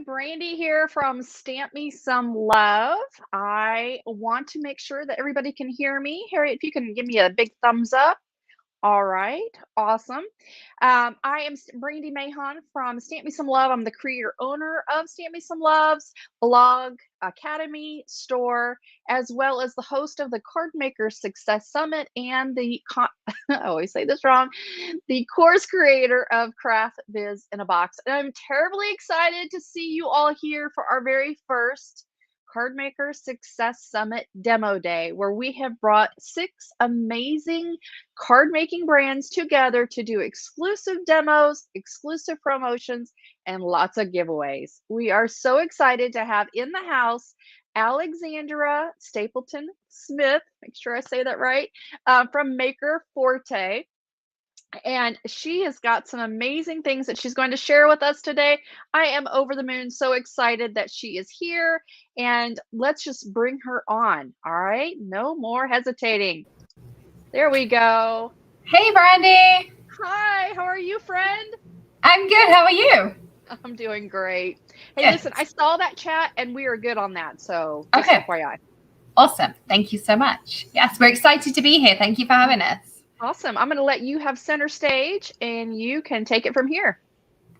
Brandy here from Stamp Me Some Love. I want to make sure that everybody can hear me. Harriet, if you can give me a big thumbs up. All right, awesome. I am Brandy Mahon from Stamp Me Some Love. I'm the creator owner of Stamp Me Some Love's blog, academy, store, as well as the host of the Card Maker Success Summit and I always say this wrong, the course creator of Craft Biz in a Box. And I'm terribly excited to see you all here for our very first Card Maker Success Summit Demo Day, where we have brought 6 amazing card making brands together to do exclusive demos, exclusive promotions, and lots of giveaways. We are so excited to have in the house Alexandra Stapleton Smith, make sure I say that right, from Maker Forte. And she has got some amazing things that she's going to share with us today. I am over the moon, so excited that she is here. And let's just bring her on. All right. No more hesitating. There we go. Hey, Brandy. Hi. How are you, friend? I'm good. How are you? I'm doing great. Hey, Good. listen, I saw that chat and we are good on that. So just Okay. FYI. Awesome. Thank you so much. Yes, we're excited to be here. Thank you for having us. Awesome. I'm going to let you have center stage and you can take it from here.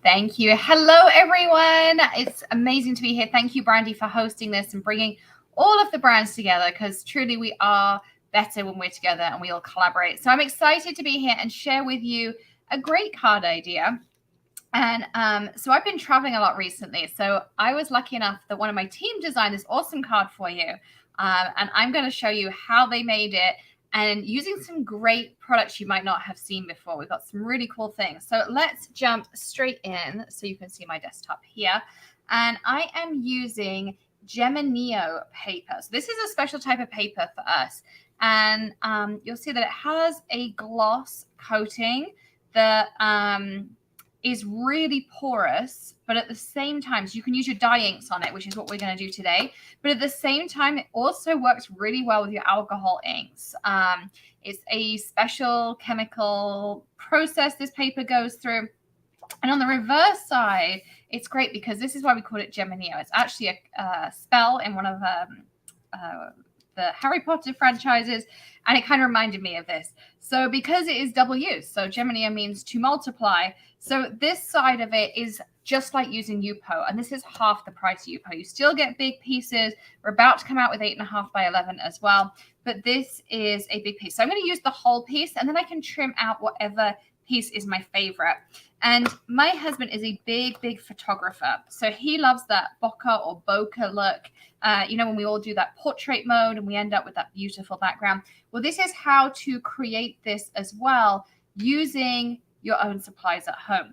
Thank you. Hello, everyone. It's amazing to be here. Thank you, Brandy, for hosting this and bringing all of the brands together, because truly we are better when we're together and we all collaborate. So I'm excited to be here and share with you a great card idea. And so I've been traveling a lot recently. So I was lucky enough that one of my team designed this awesome card for you. And I'm going to show you how they made it and using some great products you might not have seen before. We've got some really cool things. So let's jump straight in so you can see my desktop here. And I am using Geminio paper. So this is a special type of paper for us. And you'll see that it has a gloss coating that is really porous, but at the same time, so you can use your dye inks on it, which is what we're going to do today. But at the same time, it also works really well with your alcohol inks. It's a special chemical process this paper goes through. And on the reverse side, it's great because this is why we call it Geminio. It's actually a spell in one of the Harry Potter franchises, and it kind of reminded me of this. So because it is double use, so Geminio means to multiply. So this side of it is just like using Yupo, and this is half the price of Yupo. You still get big pieces. We're about to come out with 8.5 by 11 as well, but this is a big piece. So I'm going to use the whole piece, and then I can trim out whatever piece is my favorite. And my husband is a big photographer. So he loves that bokeh or bokeh look. When we all do that portrait mode and we end up with that beautiful background. Well, this is how to create this as well using your own supplies at home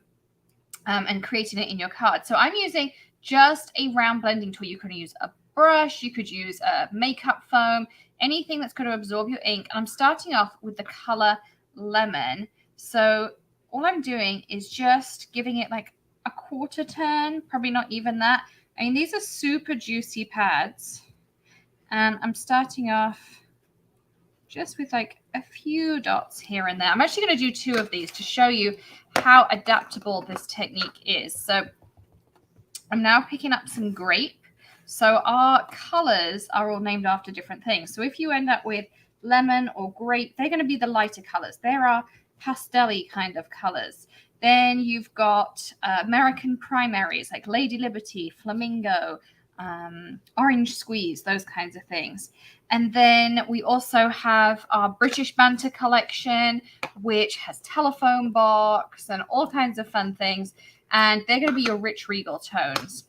and creating it in your card. So I'm using just a round blending tool. You can use a brush, you could use a makeup foam, anything that's going to absorb your ink. And I'm starting off with the color Lemon. So all I'm doing is just giving it like a quarter turn, probably not even that. I mean, these are super juicy pads. And I'm starting off just with like a few dots here and there. I'm actually going to do 2 of these to show you how adaptable this technique is. So I'm now picking up some grape. So our colors are all named after different things. So if you end up with lemon or grape, they're going to be the lighter colors. There are pastel-y kind of colors. Then you've got American primaries like Lady Liberty, Flamingo, Orange Squeeze, those kinds of things. And then we also have our British Banter collection, which has telephone box and all kinds of fun things. And they're going to be your rich regal tones.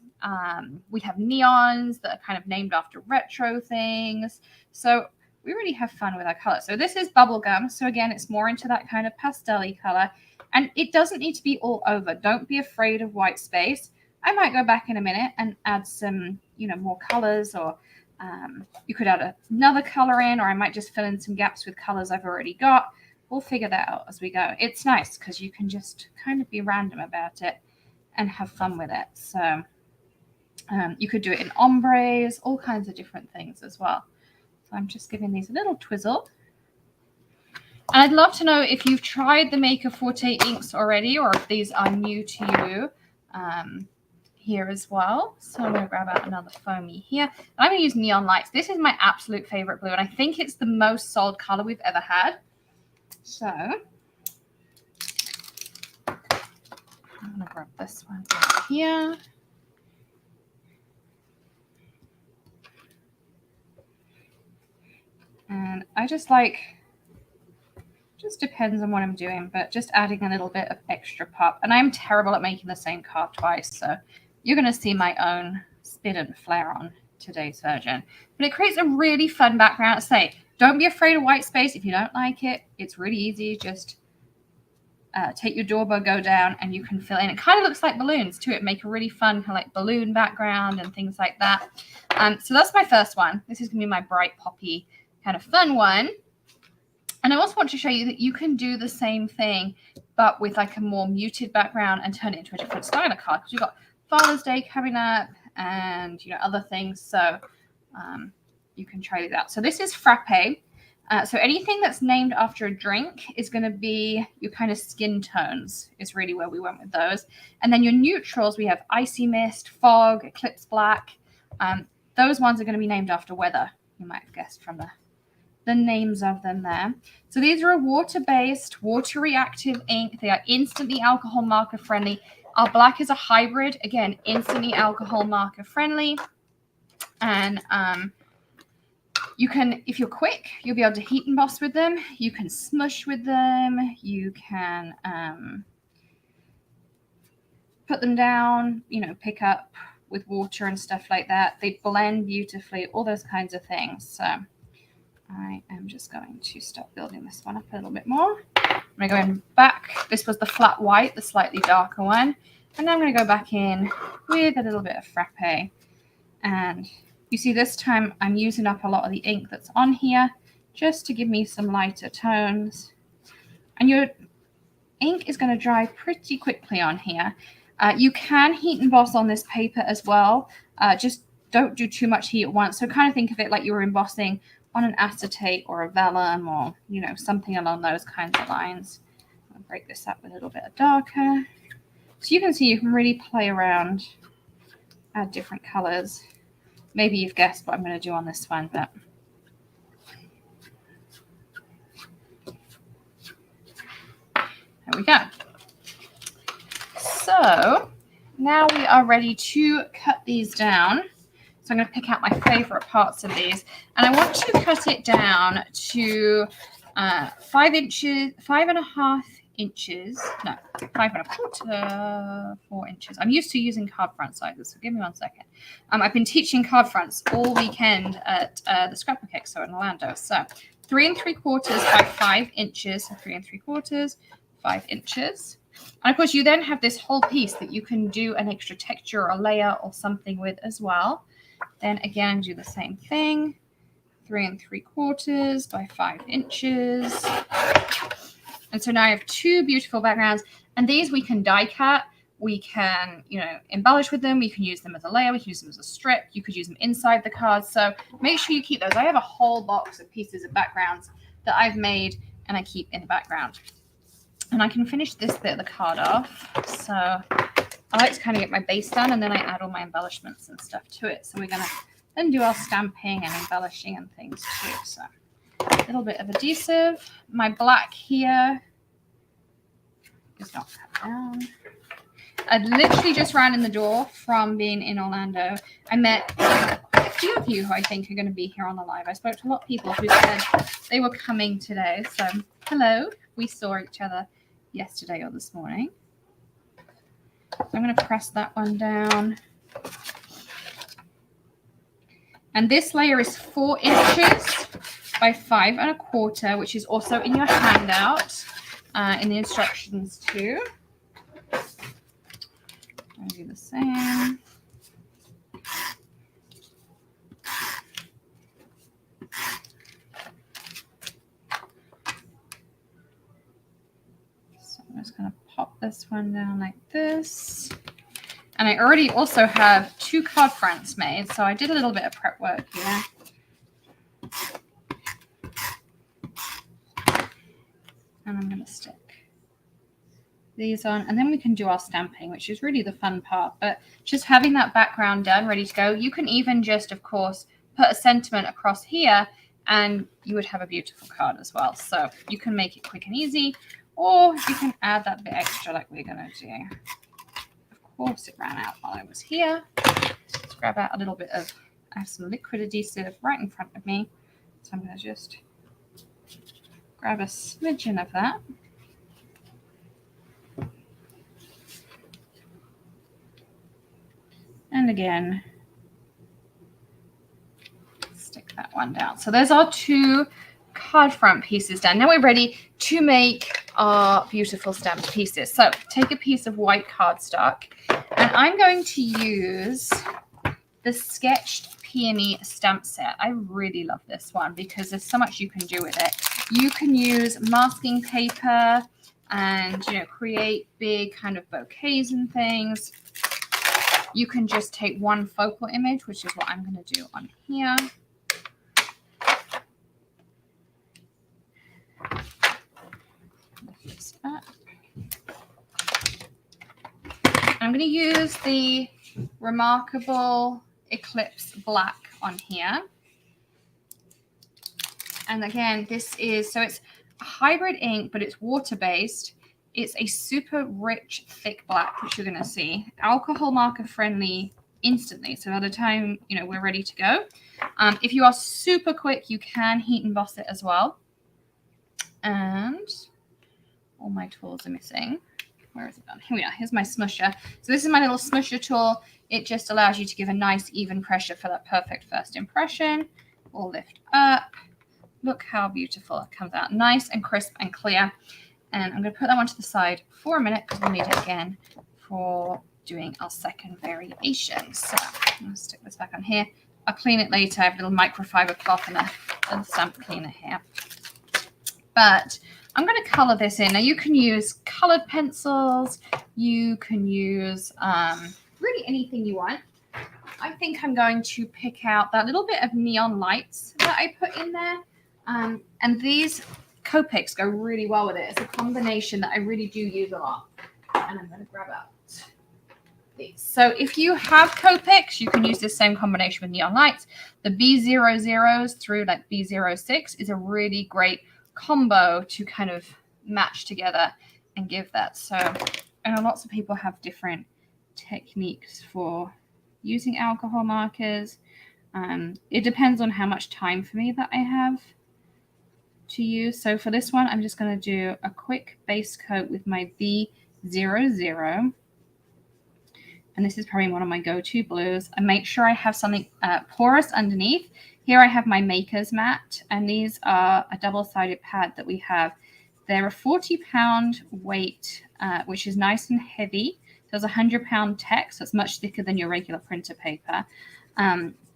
We have neons that are kind of named after retro things. So we really have fun with our color. So this is bubblegum. So again, it's more into that kind of pastel-y color. And it doesn't need to be all over. Don't be afraid of white space. I might go back in a minute and add some, more colors, or you could add another color in, or I might just fill in some gaps with colors I've already got. We'll figure that out as we go. It's nice because you can just kind of be random about it and have fun with it. So you could do it in ombres, all kinds of different things as well. So I'm just giving these a little twizzle. And I'd love to know if you've tried the Maker Forte inks already, or if these are new to you here as well. So I'm going to grab out another foamy here. And I'm going to use Neon Lights. This is my absolute favorite blue, and I think it's the most sold color we've ever had. So I'm going to grab this one here. And I just depends on what I'm doing, but just adding a little bit of extra pop. And I'm terrible at making the same card twice, so you're going to see my own spin and flair on today's version. But it creates a really fun background. Say, don't be afraid of white space. If you don't like it, it's really easy. Just take your Dorbo, go down, and you can fill in. It kind of looks like balloons too. It make a really fun kind of like balloon background and things like that. So that's my first one. This is going to be my bright poppy kind of fun one. And I also want to show you that you can do the same thing, but with like a more muted background and turn it into a different style of card. Because you've got Father's Day coming up and, other things. So you can try that. So this is Frappe. So anything that's named after a drink is going to be your kind of skin tones is really where we went with those. And then your neutrals, we have Icy Mist, Fog, Eclipse Black. Those ones are going to be named after weather. You might have guessed from the names of them there. So these are a water-based, water-reactive ink. They are instantly alcohol marker friendly. Our black is a hybrid. Again, instantly alcohol marker friendly. And you can, if you're quick, you'll be able to heat emboss with them. You can smush with them. You can put them down, pick up with water and stuff like that. They blend beautifully, all those kinds of things. So I am just going to start building this one up a little bit more. I'm going to go in back. This was the flat white, the slightly darker one. And now I'm going to go back in with a little bit of Frappe. And you see this time I'm using up a lot of the ink that's on here just to give me some lighter tones. And your ink is going to dry pretty quickly on here. You can heat emboss on this paper as well. Just don't do too much heat at once. So kind of think of it like you were embossing on an acetate or a vellum or, something along those kinds of lines. I'll break this up with a little bit of darker. So you can see you can really play around, add different colors. Maybe you've guessed what I'm going to do on this one, but there we go. So now we are ready to cut these down. So I'm going to pick out my favorite parts of these. And I want to cut it down to 5 inches, 5.5 inches. No, 5.25, 4 inches. I'm used to using card front sizes, so give me 1 second. I've been teaching card fronts all weekend at the Scrapbook Expo in Orlando. So 3 3/4 by 5 inches. So 3 3/4, 5 inches. And of course, you then have this whole piece that you can do an extra texture or a layer or something with as well. Then again, do the same thing. 3 3/4 by 5 inches. And so now I have 2 beautiful backgrounds. And these we can die cut. We can, embellish with them. We can use them as a layer. We can use them as a strip. You could use them inside the cards. So make sure you keep those. I have a whole box of pieces of backgrounds that I've made and I keep in the background. And I can finish this bit of the card off. So I like to kind of get my base done and then I add all my embellishments and stuff to it. So we're going to then do our stamping and embellishing and things too. So a little bit of adhesive. My black here is not cut down. I literally just ran in the door from being in Orlando. I met quite a few of you who I think are going to be here on the live. I spoke to a lot of people who said they were coming today. So hello. We saw each other yesterday or this morning. So I'm going to press that one down. And this layer is 4 inches by 5 1/4, which is also in your handout in the instructions too. I'll do the same. So I'm just going to pop this one down like this. And I already also have 2 card fronts made, so I did a little bit of prep work here. And I'm going to stick these on, and then we can do our stamping, which is really the fun part. But just having that background done, ready to go. You can even just, of course, put a sentiment across here, and you would have a beautiful card as well. So you can make it quick and easy, or you can add that bit extra like we're going to do. Of course, it ran out while I was here. Let's grab out a little bit of, I have some liquid adhesive right in front of me. So I'm going to just grab a smidgen of that. And again, stick that one down. So there's our 2 card front pieces done. Now we're ready to make our beautiful stamped pieces. So take a piece of white cardstock, and I'm going to use the Sketched Peony stamp set. I really love this one because there's so much you can do with it. You can use masking paper and, you know, create big kind of bouquets and things. You can just take one focal image, which is what I'm going to do on here. Lift this up. I'm going to use the Remarkable Eclipse Black on here. And again, this is, so it's a hybrid ink, but it's water-based. It's a super rich, thick black, which you're going to see. Alcohol marker friendly instantly. So by the time, you know, we're ready to go. If you are super quick, you can heat emboss it as well. And all my tools are missing. Where is it gone? Here we are. Here's my smusher. So this is my little smusher tool. It just allows you to give a nice even pressure for that perfect first impression. We'll lift up. Look how beautiful it comes out. Nice and crisp and clear. And I'm going to put that one to the side for a minute because we'll need it again for doing our second variation. So I'm going to stick this back on here. I'll clean it later. I have a little microfiber cloth and a little stamp cleaner here. But I'm going to color this in. Now you can use colored pencils. You can use really anything you want. I think I'm going to pick out that little bit of neon lights that I put in there. And these Copics go really well with it. It's a combination that I really do use a lot. And I'm going to grab out these. So if you have Copics, you can use this same combination with neon lights. The B00s through like B06 is a really great combo to kind of match together and give that. So I know lots of people have different techniques for using alcohol markers. It depends on how much time for me that I have to use. So for this one, I'm just going to do a quick base coat with my B00. And this is probably one of my go-to blues. I make sure I have something porous underneath. Here I have my Maker's Mat, and these are a double-sided pad that we have. They're a 40-pound weight, which is nice and heavy. So it's a 100-pound text, so it's much thicker than your regular printer paper.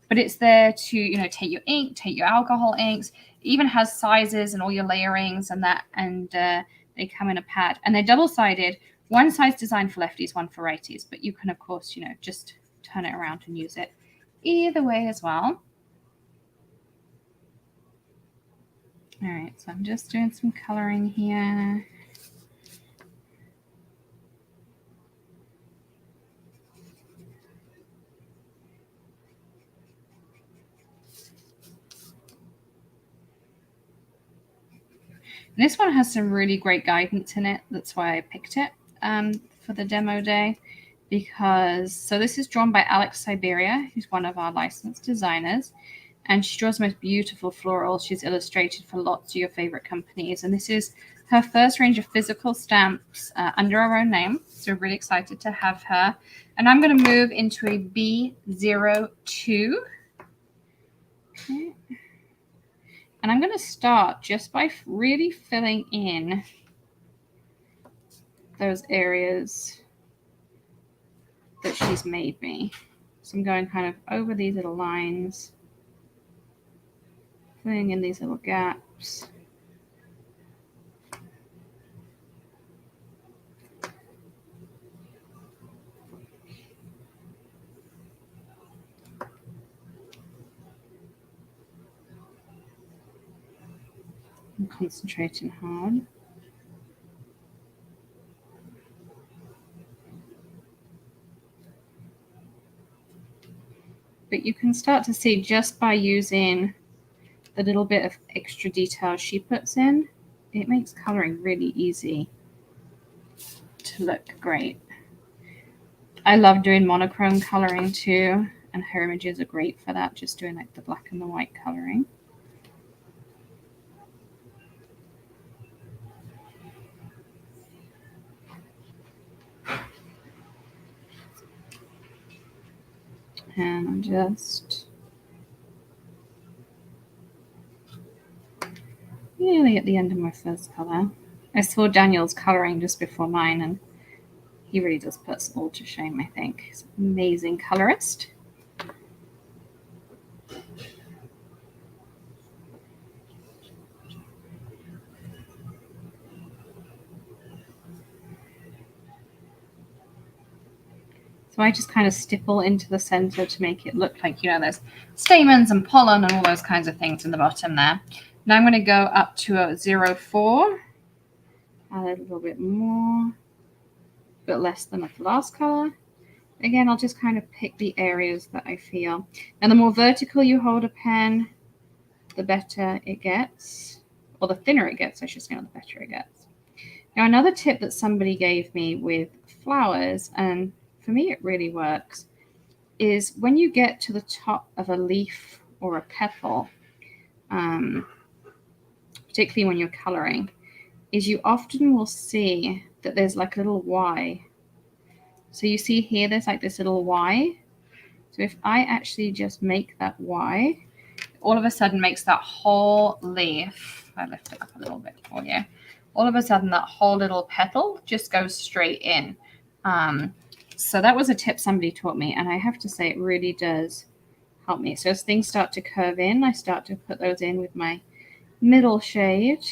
But it's there to, you know, take your ink, take your alcohol inks. It even has sizes and all your layerings and that, and they come in a pad. And they're double-sided. One side's designed for lefties, one for righties. But you can, of course, you know, just turn it around and use it either way as well. All right, so I'm just doing some coloring here. And this one has some really great guidance in it. That's why I picked it for the demo day. Because, so this is drawn by Alex Siberia, who's one of our licensed designers. And she draws the most beautiful florals. She's illustrated for lots of your favorite companies. And this is her first range of physical stamps under her own name. So we're really excited to have her. And I'm going to move into a B02. Okay. And I'm going to start just by really filling in those areas that she's made me. So I'm going kind of over these little lines, filling in these little gaps. I'm concentrating hard. But you can start to see just by using the little bit of extra detail she puts in, it makes coloring really easy to look great. I love doing monochrome coloring too, and her images are great for that, just doing like the black and the white coloring. And I'm just nearly at the end of my first color. I saw Daniel's coloring just before mine, and he really does put us all to shame, I think. He's an amazing colorist. So I just kind of stipple into the center to make it look like, you know, there's stamens and pollen and all those kinds of things in the bottom there. Now I'm going to go up to a 04, add a little bit more, a bit less than the last color. Again, I'll just kind of pick the areas that I feel. And the more vertical you hold a pen, the better it gets, or the thinner it gets, I should say, not the better it gets. Now, another tip that somebody gave me with flowers, and for me it really works, is when you get to the top of a leaf or a petal, particularly when you're coloring, is you often will see that there's like a little Y. So you see here, there's like this little Y. So if I actually just make that Y, all of a sudden makes that whole leaf, I lift it up a little bit for you, all of a sudden that whole little petal just goes straight in. So that was a tip somebody taught me, and I have to say it really does help me. So as things start to curve in, I start to put those in with my middle shade,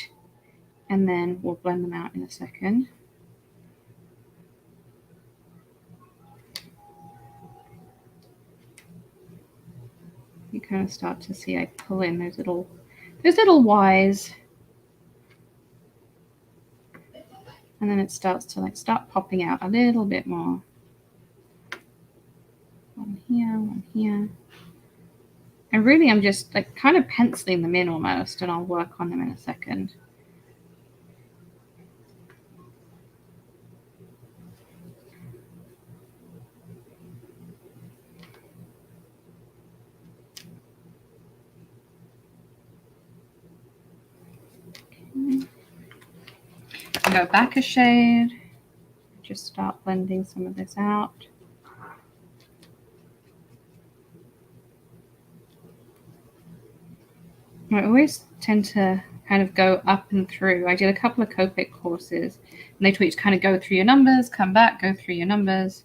and then we'll blend them out in a second. You kind of start to see I pull in those little Ys, and then it starts to like start popping out a little bit more. One here. And really I'm just like kind of penciling them in almost, and I'll work on them in a second. Okay. Go back a shade, just start blending some of this out. I always tend to kind of go up and through. I did a couple of Copic courses, and they taught you to kind of go through your numbers, come back, go through your numbers.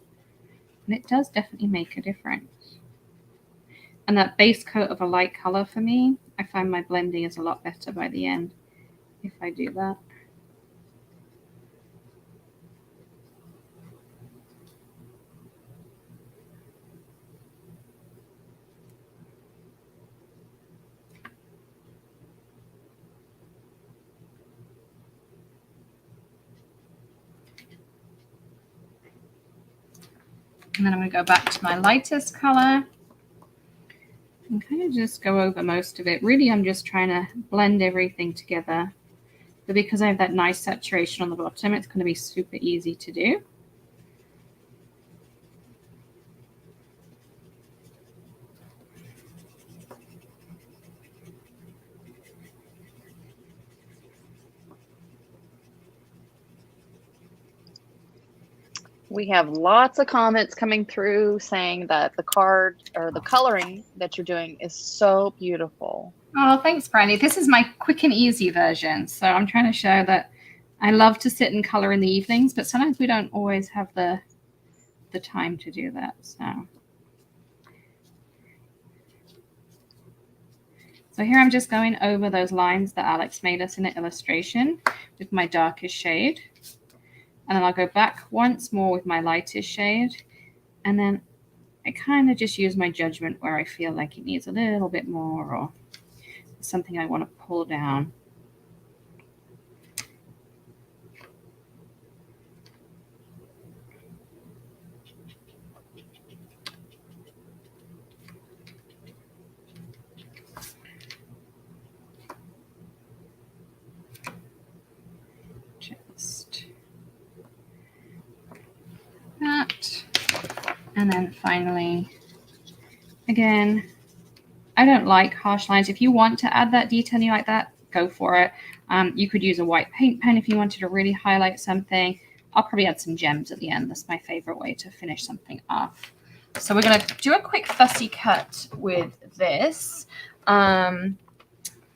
And it does definitely make a difference. And that base coat of a light color for me, I find my blending is a lot better by the end if I do that. And then I'm going to go back to my lightest color and kind of just go over most of it. Really, I'm just trying to blend everything together. But because I have that nice saturation on the bottom, it's going to be super easy to do. We have lots of comments coming through saying that the card or the coloring that you're doing is so beautiful. Oh, thanks, Brandy. This is my quick and easy version. So I'm trying to show that I love to sit and color in the evenings, but sometimes we don't always have the time to do that. So here I'm just going over those lines that Alex made us in the illustration with my darkest shade. And then I'll go back once more with my lightest shade. And then I kind of just use my judgment where I feel like it needs a little bit more or something I want to pull down. Just that. And then finally, again, I don't like harsh lines. If you want to add that detailing like that, go for it. You could use a white paint pen if you wanted to really highlight something. I'll probably add some gems at the end. That's my favorite way to finish something off. So we're going to do a quick fussy cut with this. And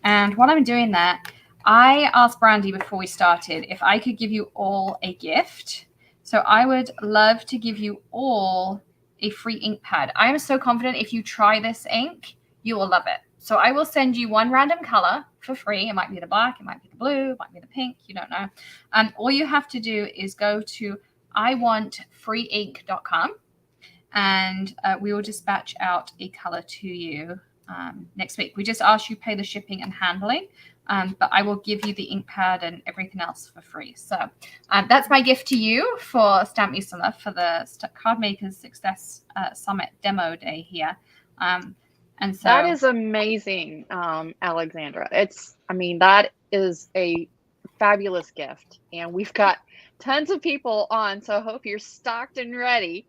while I'm doing that, I asked Brandy before we started if I could give you all a gift. So I would love to give you all a free ink pad. I am so confident if you try this ink, you will love it. So I will send you one random color for free. It might be the black, it might be the blue, it might be the pink, you don't know. All you have to do is go to iwantfreeink.com and we will dispatch out a color to you next week. We just ask you pay the shipping and handling, but I will give you the ink pad and everything else for free. So that's my gift to you for Stamp Me Some Love for the Card Makers Success Summit Demo Day here. And so that is amazing, Alexandra. I mean, that is a fabulous gift, and we've got tons of people on, so I hope you're stocked and ready.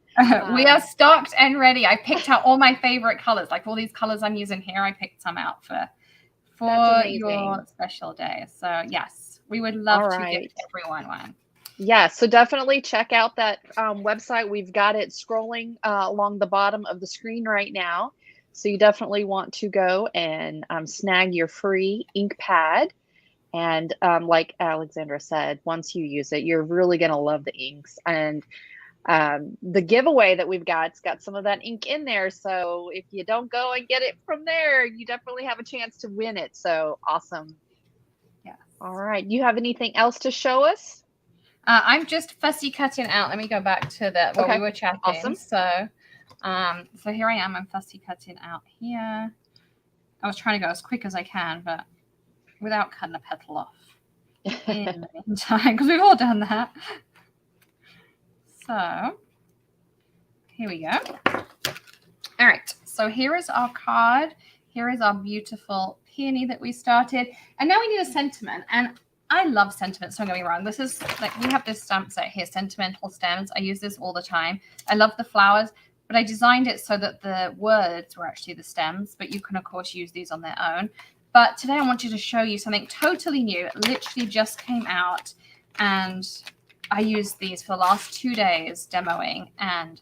We are stocked and ready. I picked out all my favorite colors, like all these colors I'm using here. I picked some out for your special day. So yes, we would love to gift everyone one. Yeah, so definitely check out that website. We've got it scrolling along the bottom of the screen right now. So you definitely want to go and snag your free ink pad. And like Alexandra said, once you use it, you're really going to love the inks. And the giveaway that we've got, it's got some of that ink in there. So if you don't go and get it from there, you definitely have a chance to win it. So awesome. Yeah. All right. You have anything else to show us? I'm just fussy cutting out. Let me go back to where we were chatting. Awesome. So here I am. I'm fussy cutting out here. I was trying to go as quick as I can, but without cutting a petal off in the meantime, because we've all done that. So here we go. All right. So here is our card. Here is our beautiful peony that we started. And now we need a sentiment. And I love sentiments, don't get me wrong. This is like, we have this stamp set here, Sentimental Stems. I use this all the time. I love the flowers, but I designed it so that the words were actually the stems, but you can of course use these on their own. But today I wanted to show you something totally new. It literally just came out, and I used these for the last 2 days demoing, and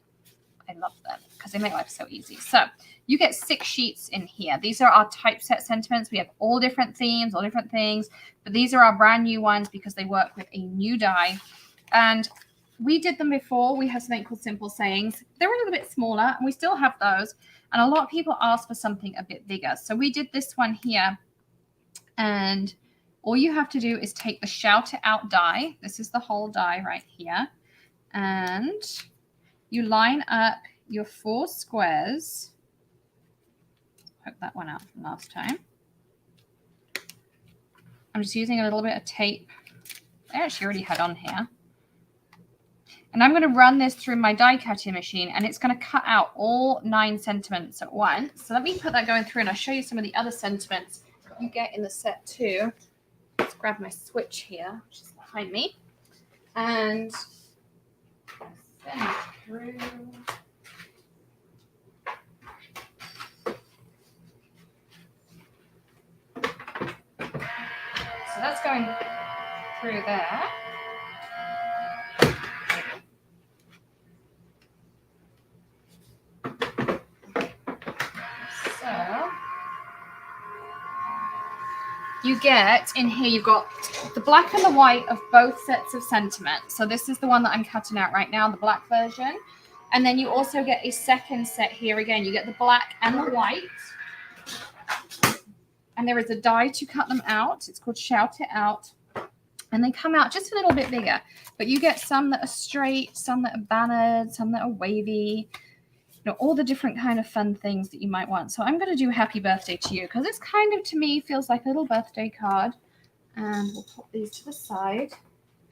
I love them because they make life so easy. So you get 6 sheets in here. These are our Typeset Sentiments. We have all different themes, all different things, but these are our brand new ones because they work with a new die. And we did them before. We have something called Simple Sayings. They're a little bit smaller, and we still have those. And a lot of people ask for something a bit bigger. So we did this one here, and all you have to do is take the Shout It Out die. This is the whole die right here. And you line up your 4 squares. Hook that one out from last time. I'm just using a little bit of tape. I actually already had on here. And I'm going to run this through my die cutting machine, and it's going to cut out all 9 sentiments at once. So let me put that going through, and I'll show you some of the other sentiments you get in the set too. Let's grab my switch here, which is behind me. And send it through. So that's going through there. So you get in here, you've got the black and the white of both sets of sentiments. So this is the one that I'm cutting out right now, the black version. And then you also get a second set here. Again, you get the black and the white. And there is a die to cut them out. It's called Shout It Out. And they come out just a little bit bigger. But you get some that are straight, some that are bannered, some that are wavy. You know, all the different kind of fun things that you might want. So I'm going to do Happy Birthday to You, because it's kind of, to me, feels like a little birthday card. And we'll pop these to the side.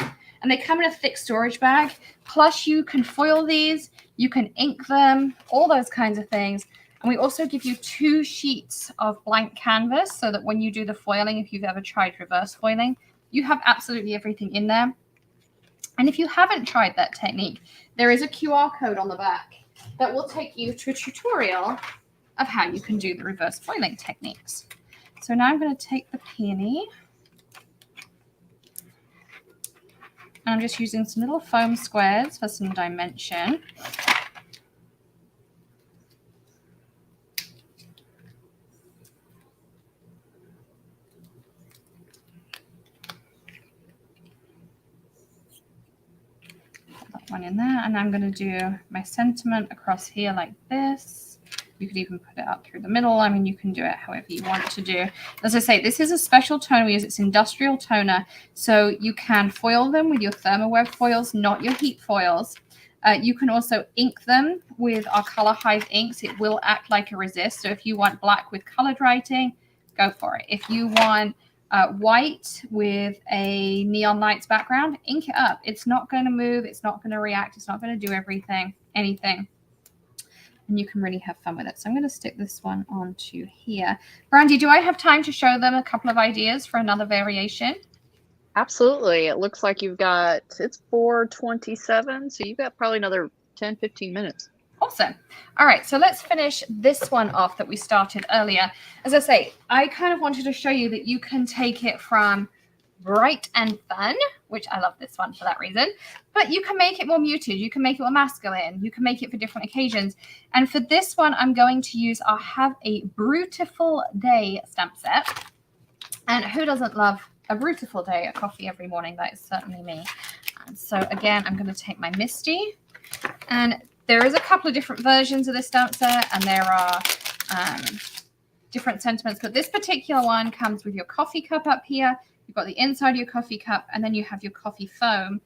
And they come in a thick storage bag. Plus, you can foil these. You can ink them. All those kinds of things. And we also give you 2 sheets of blank canvas so that when you do the foiling, if you've ever tried reverse foiling, you have absolutely everything in there. And if you haven't tried that technique, there is a QR code on the back that will take you to a tutorial of how you can do the reverse foiling techniques. So now I'm going to take the peony. And I'm just using some little foam squares for some dimension. One in there, and I'm going to do my sentiment across here like this. You could even put it up through the middle. I mean, you can do it however you want to do. As I say, this is a special toner we use. It's industrial toner, so you can foil them with your thermoweb foils, not your heat foils. You can also ink them with our Color Hive inks. It will act like a resist. So if you want black with colored writing, go for it. If you want white with a neon lights background, ink it up. It's not going to move. It's not going to react. It's not going to do anything. And you can really have fun with it. So I'm going to stick this one onto here. Brandy, do I have time to show them a couple of ideas for another variation? Absolutely. It looks like it's 4:27, so you've got probably another 10, 15 minutes. Awesome. All right, so let's finish this one off that we started earlier. As I say, I kind of wanted to show you that you can take it from bright and fun, which I love this one for that reason, but you can make it more muted. You can make it more masculine. You can make it for different occasions. And for this one, I'm going to use our Have a Brutiful Day stamp set. And who doesn't love a beautiful day, a coffee every morning? That is certainly me. And so again, I'm going to take my Misty, and there is a couple of different versions of this stamp set, and there are different sentiments, but this particular one comes with your coffee cup up here. You've got the inside of your coffee cup, and then you have your coffee foam,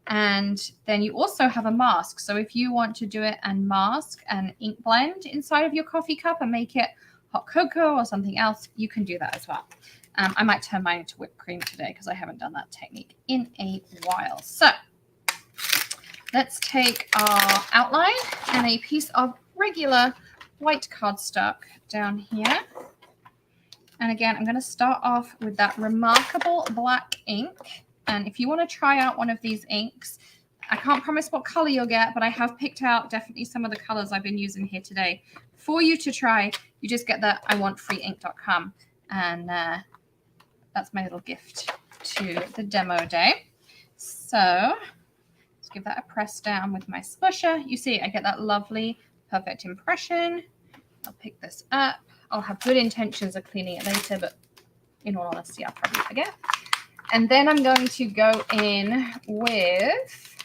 and then you also have a mask. So if you want to do it and mask an ink blend inside of your coffee cup and make it hot cocoa or something else, you can do that as well. I might turn mine into whipped cream today because I haven't done that technique in a while. So let's take our outline and a piece of regular white cardstock down here. And again, I'm going to start off with that remarkable black ink. And if you want to try out one of these inks, I can't promise what color you'll get, but I have picked out definitely some of the colors I've been using here today for you to try. You just get the iwantfreeink.com, and that's my little gift to the demo day. So let's give that a press down with my smusher. You see, I get that lovely, perfect impression. I'll pick this up. I'll have good intentions of cleaning it later, but in all honesty, I'll probably forget. And then I'm going to go in with,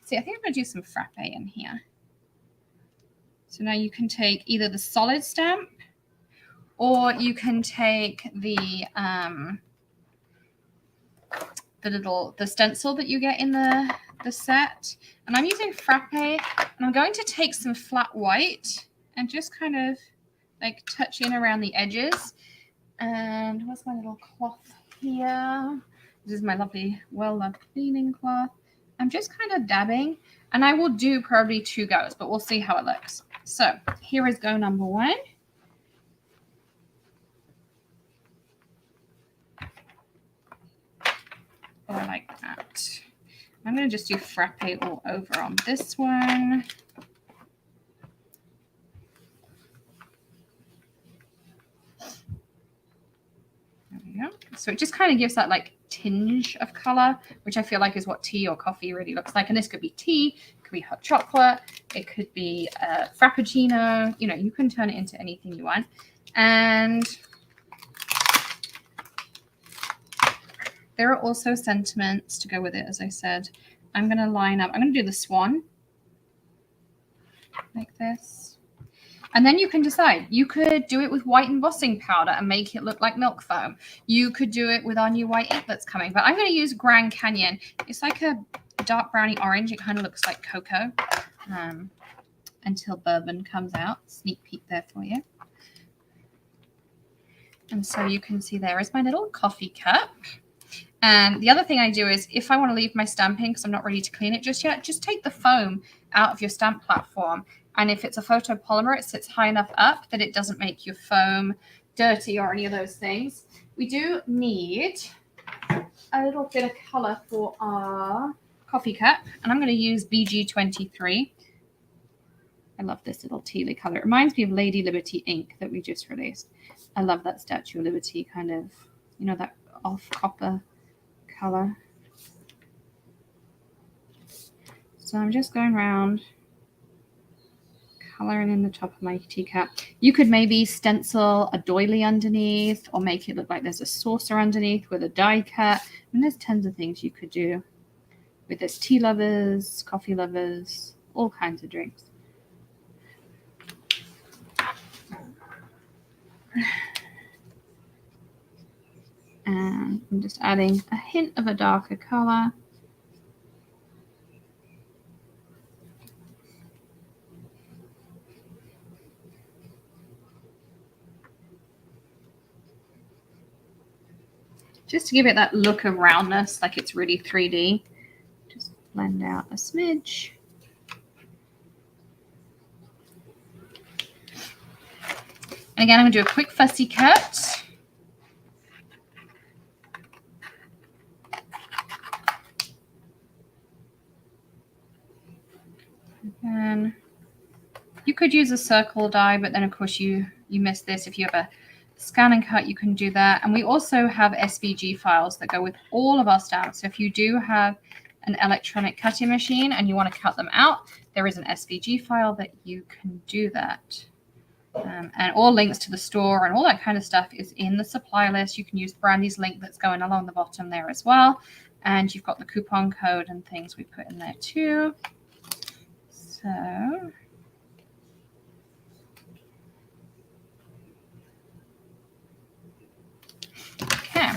see, I think I'm going to do some frappe in here. So now you can take either the solid stamp, or you can take the stencil that you get in the set. And I'm using frappe, and I'm going to take some flat white and just kind of like touch in around the edges. And what's my little cloth here? This is my lovely, well-loved cleaning cloth. I'm just kind of dabbing, and I will do probably 2 goes, but we'll see how it looks. So here is go number 1. Oh, I like that. I'm going to just do frappe all over on this one. There we go. So it just kind of gives that like tinge of color, which I feel like is what tea or coffee really looks like. And this could be tea, it could be hot chocolate, it could be a frappuccino. You know, you can turn it into anything you want. And there are also sentiments to go with it, as I said. I'm going to line up. I'm going to do the swan like this. And then you can decide. You could do it with white embossing powder and make it look like milk foam. You could do it with our new white ink that's coming. But I'm going to use Grand Canyon. It's like a dark browny orange. It kind of looks like cocoa until bourbon comes out. Sneak peek there for you. And so you can see there is my little coffee cup. And the other thing I do is if I want to leave my stamping because I'm not ready to clean it just yet, just take the foam out of your stamp platform. And if it's a photopolymer, it sits high enough up that it doesn't make your foam dirty or any of those things. We do need a little bit of color for our coffee cup. And I'm going to use BG23. I love this little tealy color. It reminds me of Lady Liberty ink that we just released. I love that Statue of Liberty kind of, you know, that off copper color. So I'm just going around coloring in the top of my teacup. You could maybe stencil a doily underneath or make it look like there's a saucer underneath with a die cut. I mean, there's tons of things you could do with this. Tea lovers, coffee lovers, all kinds of drinks. And I'm just adding a hint of a darker color. just to give it that look of roundness, like it's really 3D. Just blend out a smidge. And again, I'm going to do a quick fussy cut. And you could use a circle die, but then of course you miss this. If you have a scan and cut, you can do that. And we also have SVG files that go with all of our stamps. So if you do have an electronic cutting machine and you want to cut them out, there is an SVG file that you can do that. And all links to the store and all that kind of stuff is in the supply list. You can use Brandy's link that's going along the bottom there as well. And you've got the coupon code and things we put in there too. So okay.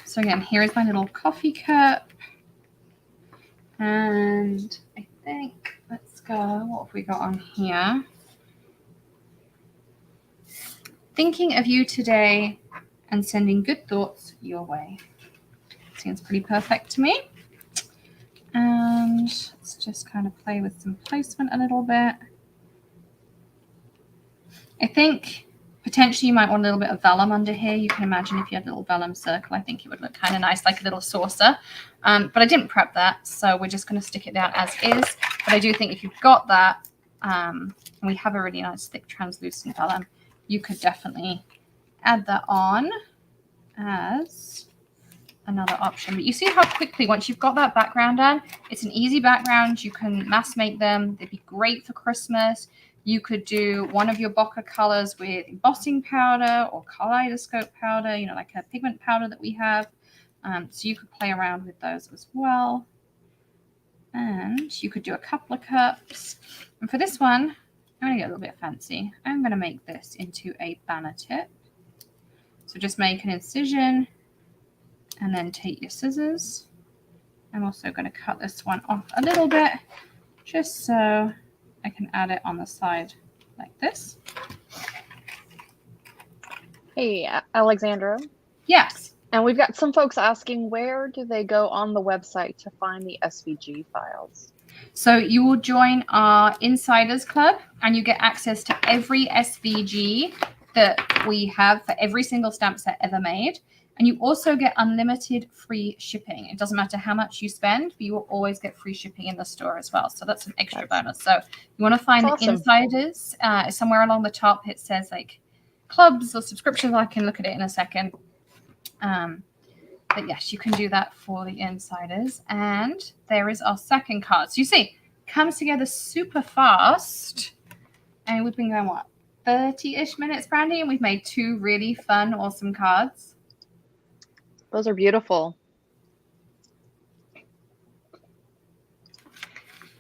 So again, here is my little coffee cup. And I think, let's go, what have we got on here? Thinking of you today and sending good thoughts your way. Seems pretty perfect to me. And let's just kind of play with some placement a little bit. I think potentially you might want a little bit of vellum under here. You can imagine if you had a little vellum circle, I think it would look kind of nice, like a little saucer. But I didn't prep that, so we're just going to stick it down as is. But I do think if you've got that, and we have a really nice thick translucent vellum, you could definitely add that on as another option. But you see how quickly, once you've got that background done, it's an easy background. You can mass make them. They'd be great for Christmas. You could do one of your bokeh colors with embossing powder or kaleidoscope powder, you know, like a pigment powder that we have. So you could play around with those as well. And you could do a couple of cups. And for this one, I'm going to get a little bit fancy. I'm going to make this into a banner tip. So just make an incision and then take your scissors. I'm also going to cut this one off a little bit just so I can add it on the side like this. Hey, Alexandra. Yes. And we've got some folks asking, where do they go on the website to find the SVG files? So you will join our Insiders Club and you get access to every SVG that we have for every single stamp set ever made. And you also get unlimited free shipping. It doesn't matter how much you spend, but you will always get free shipping in the store as well. So that's an extra bonus. So you want to find the Insiders. Somewhere along the top, it says like clubs or subscriptions. I can look at it in a second. But yes, you can do that for the Insiders. And there is our second card. So you see, comes together super fast. And we've been going, what, 30-ish minutes, Brandy? And we've made two really fun, awesome cards. Those are beautiful.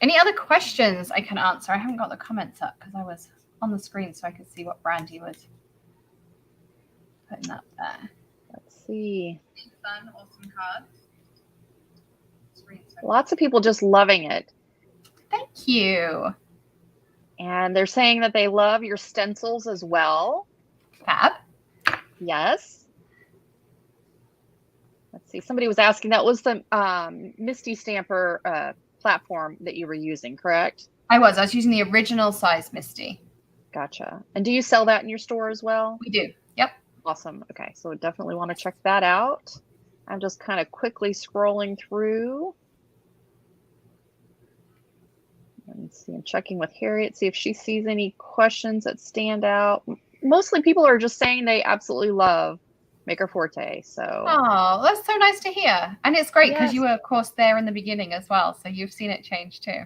Any other questions I can answer? I haven't got the comments up because I was on the screen so I could see what Brandy was putting up there. Let's see. Fun, awesome cards. Lots of people just loving it. Thank you. And they're saying that they love your stencils as well. Fab. Yes. Let's see. Somebody was asking, that was the Misty Stamper platform that you were using, correct? I was using the original size Misty. Gotcha. And do you sell that in your store as well? We do. Yep. Awesome. Okay. So definitely want to check that out. I'm just kind of quickly scrolling through. Let's see. I'm checking with Harriet, see if she sees any questions that stand out. Mostly people are just saying they absolutely love Maker Forte. So. Oh, that's so nice to hear. And it's great because you were, of course, there in the beginning as well. So you've seen it change too.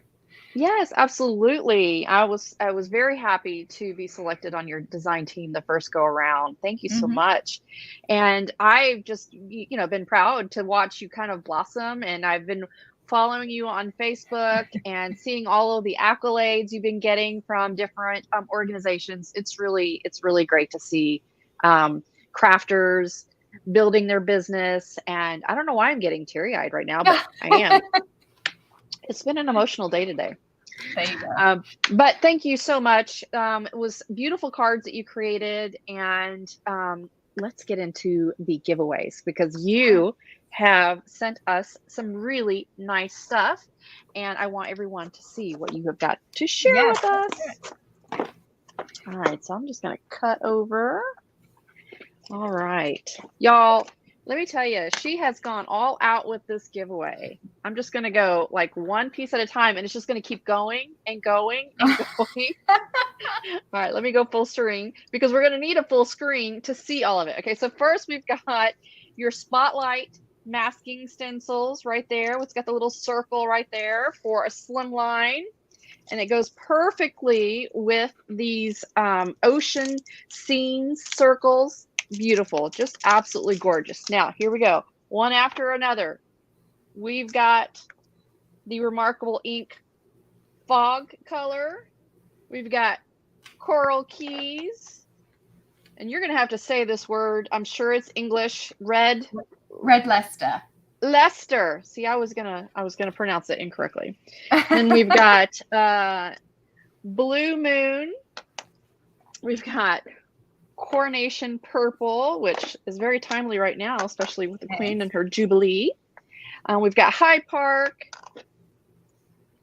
Yes, absolutely. I was very happy to be selected on your design team the first go around. Thank you so much. And I've just, been proud to watch you kind of blossom. And I've been following you on Facebook and seeing all of the accolades you've been getting from different organizations. It's really great to see crafters building their business. And I don't know why I'm getting teary-eyed right now, but I am. It's been an emotional day today. There you go. But thank you so much. It was beautiful cards that you created. And let's get into the giveaways because you have sent us some really nice stuff, and I want everyone to see what you have got to share with us. All right, so I'm just going to cut over. All right, y'all, let me tell you, she has gone all out with this giveaway. I'm just going to go like one piece at a time, and it's just going to keep going and going and going. All right, let me go full screen because we're going to need a full screen to see all of it. Okay, so first we've got your spotlight masking stencils right there. It's got the little circle right there for a slim line. And it goes perfectly with these ocean scenes, circles. Beautiful, just absolutely gorgeous. Now, here we go. One after another. We've got the Remarkable Ink Fog color. We've got Coral Keys. And you're going to have to say this word. I'm sure it's English. Red Leicester. Leicester. See, I was gonna pronounce it incorrectly. Then we've got Blue Moon. We've got Coronation Purple, which is very timely right now, especially with the Queen and her Jubilee. We've got High Park,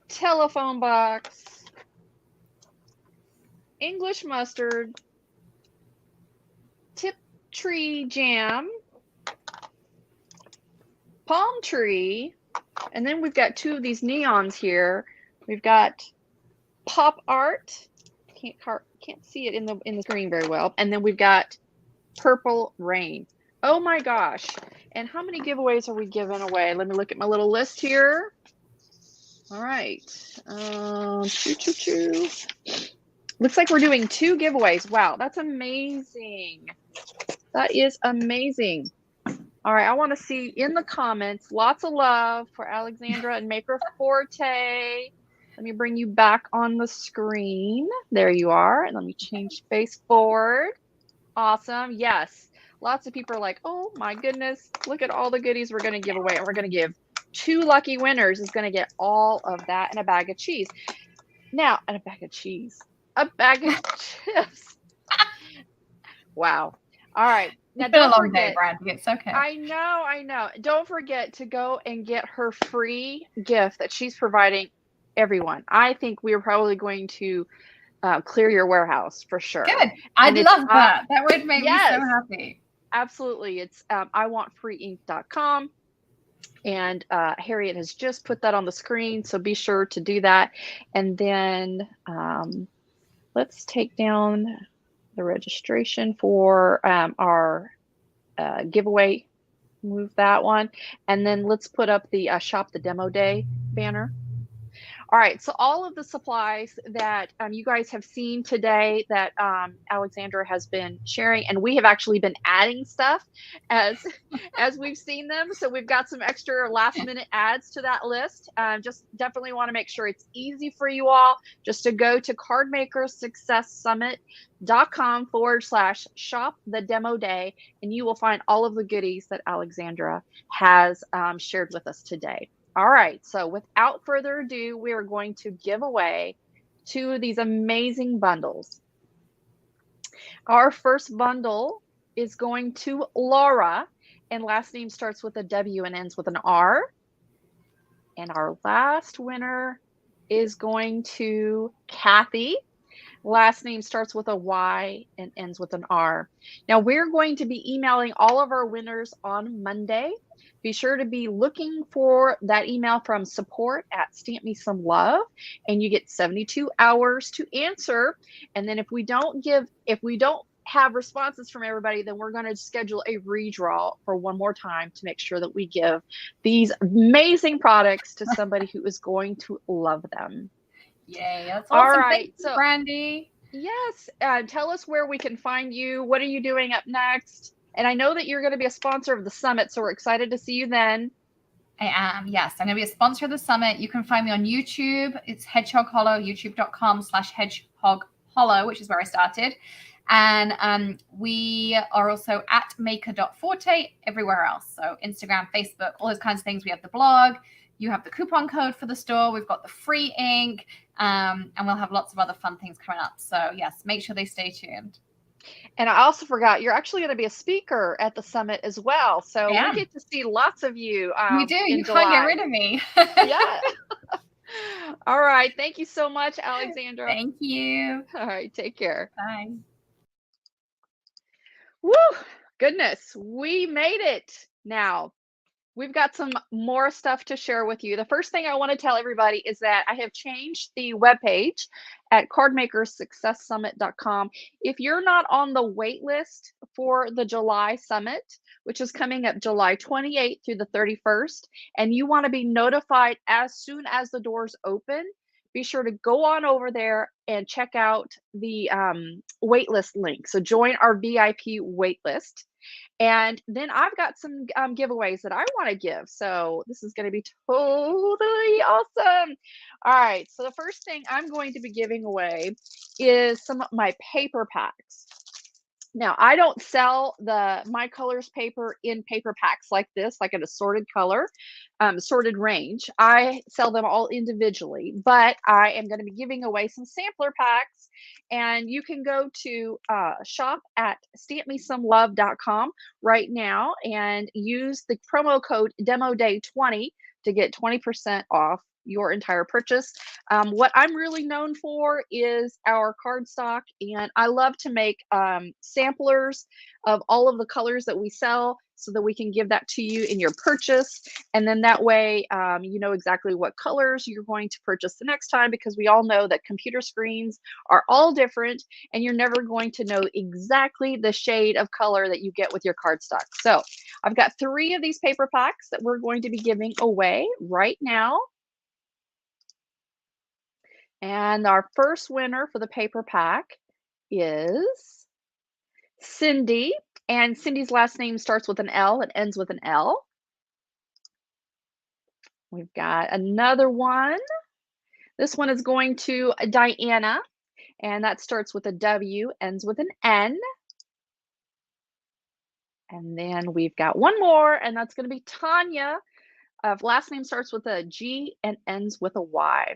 Telephone Box, English Mustard, Tip Tree Jam, Palm Tree, and then we've got two of these neons here. We've got Pop Art. Can't see it in the screen very well. And then we've got Purple Rain. Oh my gosh. And how many giveaways are we giving away? Let me look at my little list here. All right. Looks like we're doing 2 giveaways. Wow, that's amazing. That is amazing. All right, I want to see in the comments lots of love for Alexandra and Maker Forte. Let me bring you back on the screen. There you are. And let me change face forward. Awesome. Yes. Lots of people are like, oh my goodness, look at all the goodies we're going to give away. And we're going to give 2 lucky winners is going to get all of that and a bag of cheese. Now, and a bag of cheese. A bag of chips. Wow. All right. Now, it's been a long day, Brandy. It's okay. I know. Don't forget to go and get her free gift that she's providing everyone. I think we are probably going to clear your warehouse for sure. Good. I'd love that. That would make me so happy. Absolutely. It's iwantfreeink.com. And Harriet has just put that on the screen, so be sure to do that. And then let's take down the registration for our giveaway. Move that one. And then let's put up the Shop the Demo Day banner. All right, so all of the supplies that you guys have seen today that Alexandra has been sharing, and we have actually been adding stuff as we've seen them. So we've got some extra last-minute adds to that list. Just definitely want to make sure it's easy for you all just to go to cardmakersuccesssummit.com/shop the demo day, and you will find all of the goodies that Alexandra has shared with us today. All right, so without further ado, we are going to give away 2 of these amazing bundles. Our first bundle is going to Laura, and last name starts with a W and ends with an R. And our last winner is going to Kathy. Last name starts with a Y and ends with an R. Now, we're going to be emailing all of our winners on Monday. Be sure to be looking for that email from support@stampmesomelove, and you get 72 hours to answer. And then if we don't have responses from everybody, then we're going to schedule a redraw for one more time to make sure that we give these amazing products to somebody who is going to love them. Yay, that's awesome. All right, thank you, Brandy. Yes, tell us where we can find you. What are you doing up next? And I know that you're going to be a sponsor of the summit, so we're excited to see you then. I am, yes. I'm going to be a sponsor of the summit. You can find me on YouTube. It's Hedgehog Hollow, youtube.com/Hedgehog Hollow, which is where I started. And we are also at maker.forte everywhere else. So Instagram, Facebook, all those kinds of things. We have the blog. You have the coupon code for the store. We've got the free ink. And we'll have lots of other fun things coming up. So, yes, make sure they stay tuned. And I also forgot, you're actually going to be a speaker at the summit as well. So I we am. get to see lots of you You do. in You can't get July. rid of me. Yeah. All right. Thank you so much, Alexandra. Thank you. All right. Take care. Bye. Woo! Goodness, we made it now. We've got some more stuff to share with you. The first thing I want to tell everybody is that I have changed the webpage at cardmakersuccesssummit.com. If you're not on the wait list for the July summit, which is coming up July 28th through the 31st, and you want to be notified as soon as the doors open, be sure to go on over there and check out the waitlist link. So join our VIP waitlist. And then I've got some giveaways that I want to give. So this is going to be totally awesome. All right. So the first thing I'm going to be giving away is some of my paper packs. Now, I don't sell the My Colors paper in paper packs like this, like an assorted color, assorted range. I sell them all individually, but I am going to be giving away some sampler packs. And you can go to shop at stampmesomelove.com right now and use the promo code DEMODAY20 to get 20% off your entire purchase. What I'm really known for is our cardstock, and I love to make samplers of all of the colors that we sell so that we can give that to you in your purchase. And then that way, you know exactly what colors you're going to purchase the next time, because we all know that computer screens are all different and you're never going to know exactly the shade of color that you get with your cardstock. So I've got 3 of these paper packs that we're going to be giving away right now. And our first winner for the paper pack is Cindy. And Cindy's last name starts with an L and ends with an L. We've got another one. This one is going to Diana, and that starts with a W, ends with an N. And then we've got one more, and that's going to be Tanya. Last name starts with a G and ends with a Y.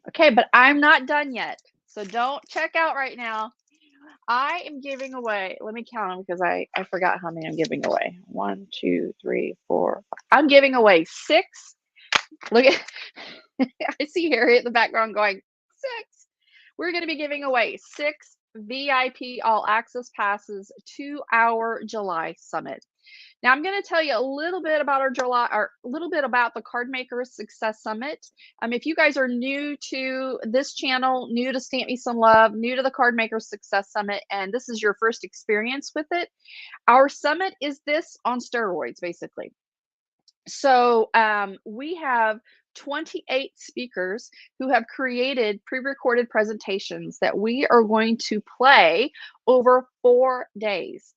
Okay, but I'm not done yet. So don't check out right now. I am giving away, let me count them because I forgot how many I'm giving away. 1, 2, 3, 4, 5. I'm giving away 6. Look at, I see Harry in the background going, 6. We're going to be giving away 6 VIP all access passes to our July summit. Now I'm going to tell you a little bit about our July, or a little bit about the Card Makers Success Summit. If you guys are new to this channel, new to Stamp Me Some Love, new to the Card Makers Success Summit, and this is your first experience with it, our summit is this on steroids, basically. So we have 28 speakers who have created pre-recorded presentations that we are going to play over 4 days.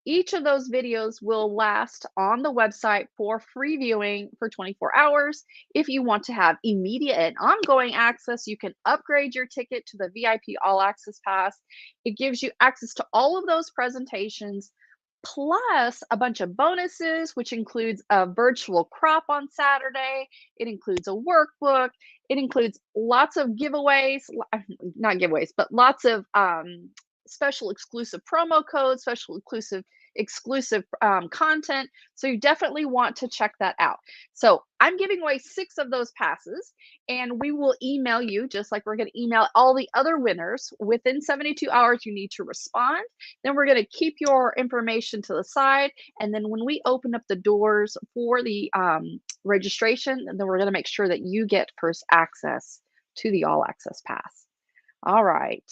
Each of those videos will last on the website for free viewing for 24 hours. If you want to have immediate and ongoing access, you can upgrade your ticket to the VIP All Access Pass. It gives you access to all of those presentations, plus a bunch of bonuses, which includes a virtual crop on Saturday. It includes a workbook. It includes lots of giveaways, not giveaways, but lots of special exclusive promo codes, special exclusive content. So you definitely want to check that out. So I'm giving away 6 of those passes, and we will email you just like we're going to email all the other winners. Within 72 hours, you need to respond. Then we're going to keep your information to the side. And then when we open up the doors for the registration, then we're going to make sure that you get first access to the all access pass. All right.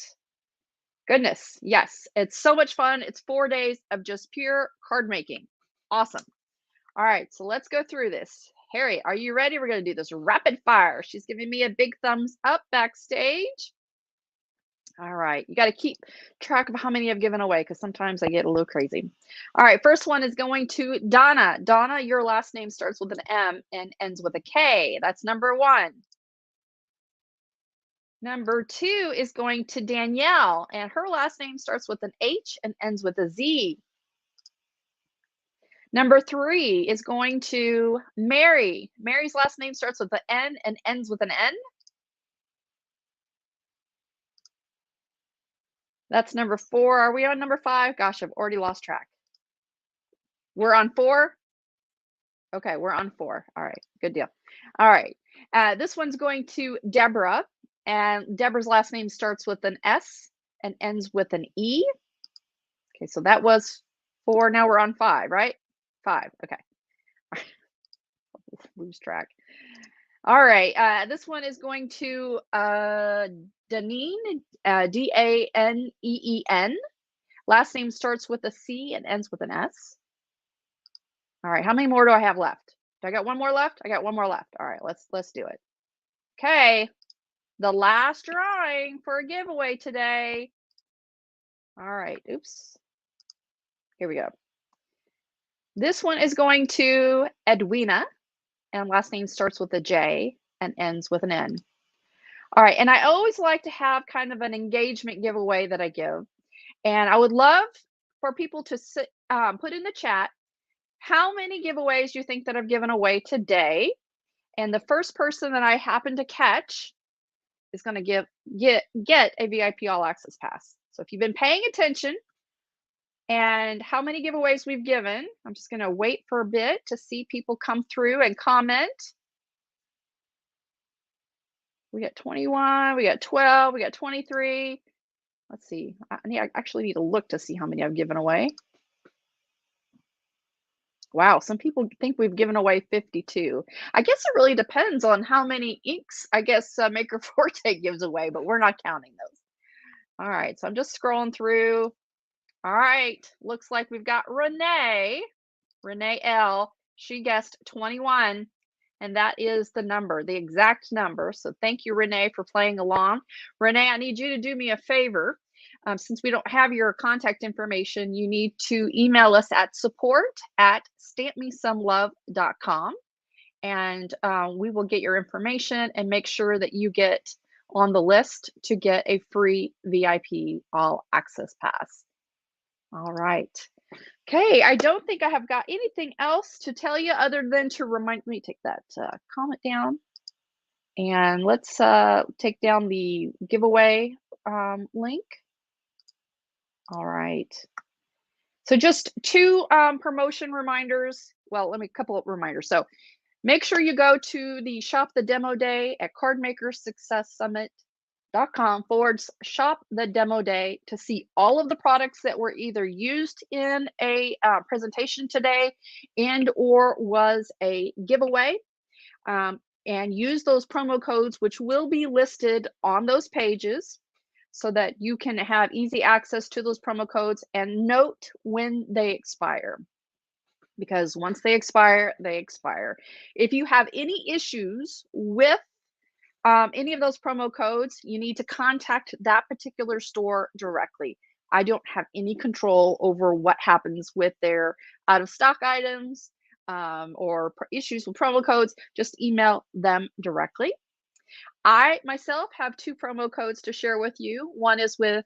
Goodness, yes, it's so much fun. It's 4 days of just pure card making. Awesome. All right, so let's go through this. Harry, are you ready? We're going to do this rapid fire. She's giving me a big thumbs up backstage. All right, you got to keep track of how many I've given away because sometimes I get a little crazy. All right, first one is going to Donna. Donna, your last name starts with an M and ends with a K. That's number 1. Number 2 is going to Danielle, and her last name starts with an H and ends with a Z. Number 3 is going to Mary. Mary's last name starts with an N and ends with an N. That's number 4. Are we on number 5? Gosh, I've already lost track. We're on 4? Okay, we're on 4. All right, good deal. All right. This one's going to Deborah, and Deborah's last name starts with an S and ends with an E. Okay, so that was 4. Now we're on 5, right? 5. Okay. Lose track. All right. This one is going to Daneen, Daneen. Last name starts with a C and ends with an S. All right. How many more do I have left? Do I got one more left? I got one more left. All right. Let's do it. Okay. The last drawing for a giveaway today. All right. Oops. Here we go. This one is going to Edwina, and last name starts with a J and ends with an N. All right. And I always like to have kind of an engagement giveaway that I give. And I would love for people to put in the chat how many giveaways you think that I've given away today. And the first person that I happen to catch is going to get a VIP All Access Pass. So if you've been paying attention and how many giveaways we've given, I'm just going to wait for a bit to see people come through and comment. We got 21, we got 12, we got 23. Let's see. I actually need to look to see how many I've given away. Wow, some people think we've given away 52. I guess it really depends on how many inks, I guess, Maker Forte gives away, but we're not counting those. All right, so I'm just scrolling through. All right, looks like we've got Renee L. She guessed 21, and that is the number, the exact number. So thank you, Renee, for playing along. Renee, I need you to do me a favor. Since we don't have your contact information, you need to email us at support@stampmesomelove.com, and we will get your information and make sure that you get on the list to get a free VIP All Access Pass. All right. Okay, I don't think I have got anything else to tell you other than to remind me, take that comment down, and let's take down the giveaway link. All right. So just 2 promotion reminders. Well, let me a couple of reminders. So make sure you go to the Shop the Demo Day at cardmakersuccesssummit.com/shop the demo day to see all of the products that were either used in a presentation today and or was a giveaway. And use those promo codes, which will be listed on those pages, so that you can have easy access to those promo codes, and note when they expire, because once they expire, they expire. If you have any issues with any of those promo codes, you need to contact that particular store directly. I don't have any control over what happens with their out of stock items or issues with promo codes. Just email them directly. I myself have 2 promo codes to share with you. One is with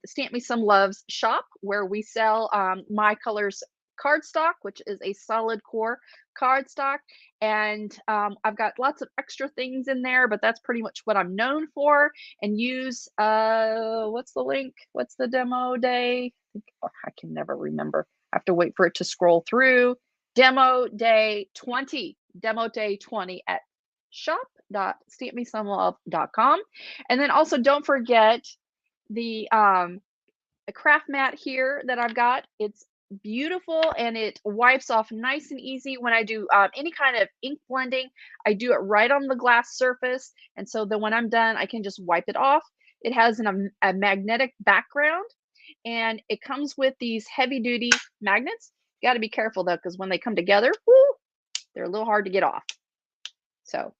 Stamp Me Some Love's shop, where we sell My Colors cardstock, which is a solid core cardstock. And I've got lots of extra things in there, but that's pretty much what I'm known for. And use, what's the link? What's the demo day? I can never remember. I have to wait for it to scroll through. Demo day 20 at shop.stampmesomelove.com. And then also don't forget the craft mat here that I've got. It's beautiful and it wipes off nice and easy. When I do any kind of ink blending, I do it right on the glass surface, and so then when I'm done, I can just wipe it off. It has a magnetic background, and it comes with these heavy duty magnets. You got to be careful though, because when they come together, whoo, they're a little hard to get off. So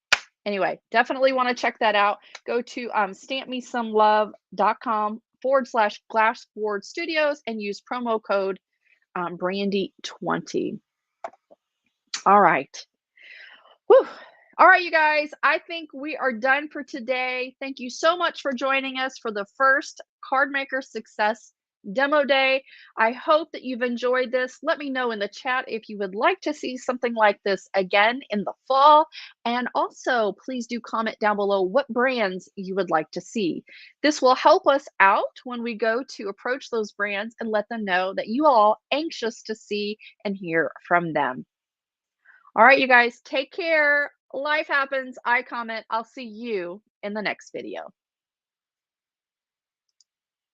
anyway, definitely want to check that out. Go to stampmesomelove.com/Glassboard Studios and use promo code Brandy20. All right. Whew. All right, you guys, I think we are done for today. Thank you so much for joining us for the first Card Maker Success demo day. I hope that you've enjoyed this. Let me know in the chat if you would like to see something like this again in the fall. And also, please do comment down below what brands you would like to see. This will help us out when we go to approach those brands and let them know that you all anxious to see and hear from them. All right, you guys, take care. Life happens. I comment. I'll see you in the next video.